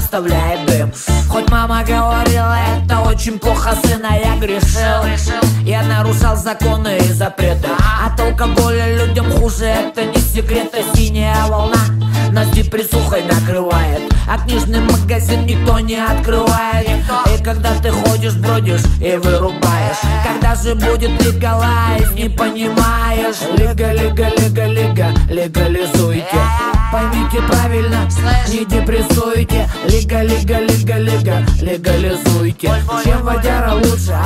оставляет дым. Хоть мама говорила, это очень плохо, сына, я грешил. Я нарушал законы и запреты. От алкоголя людям хуже, это не секрет. А синяя волна нас депрессухой накрывает, а книжный магазин никто не открывает. И когда ты ходишь, бродишь и вырубаешь, когда же будет легалайз, не понимаешь. Лига, лига, лига, лига, легализуйте. Поймите правильно, не депрессуйте. Лига, лига, лига, лига, легализуйте. Чем водяра лучше,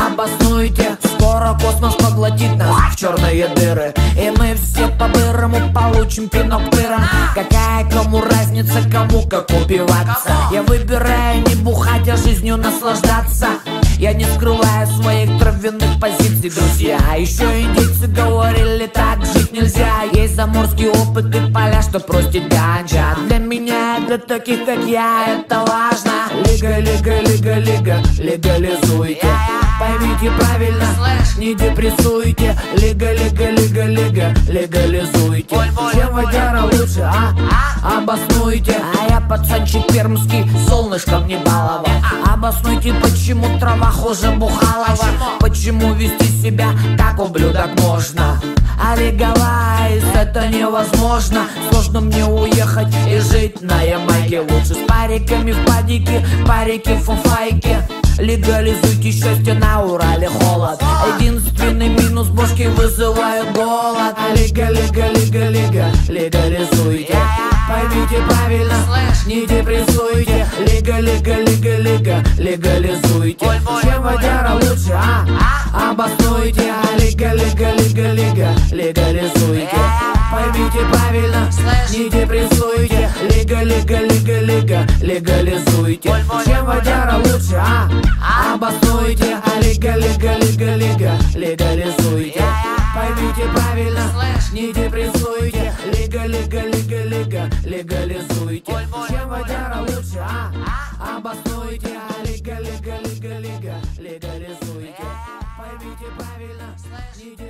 обоснуйте. Скоро космос поглотит нас в черные дыры, и мы все по-бырому получим пинок пыром. Какая кому разница, кому как убиваться? Я выбираю не бухать, а жизнью наслаждаться. Я не скрываю своих травяных позиций, друзья. Еще индейцы говорили, так жить нельзя. Есть заморский опыт и поля, что простит ганджа. Для меня, для таких как я, это важно. Лига, лига, лига, лига, легализуйте. Поймите правильно, не депрессуйте. Лига, лига, лига, лига, легализуйте. Чем водяра лучше, обоснуйте. А я пацанчик пермский, солнышком не баловал. Обоснуйте, почему трава хуже Бухалова. Почему вести себя как ублюдок можно? А легалайз это невозможно. Сложно мне уехать и жить на Ямайке. Лучше с париками в падике, парики в фуфайке. Легализуйте счастье, на Урале холод. Единственный минус, бошки вызывают голод. Лига, лига, лига, лига, легализуйте. Поймите правильно, не депрессуйте. Лига, лига, лига, лига, легализуйте. Чем водяра лучше, обоснуйте. Лига, лига, лига, лига, легализуйте. Поймите правильно, не депрессуйте. Лига, лига, лига, лига, легализуйте. Чем водяра лучше, обоснуйте. Лига, лига, лига, лига, легализуйте. Поймите правильно, не депрессуйте. Лига, лига, лига, лига, легализуйте. Чем водяра лучше, обоснуйте. Лига, лига, лига, лига, легализуйте. Поймите правильно, не депрессуйте.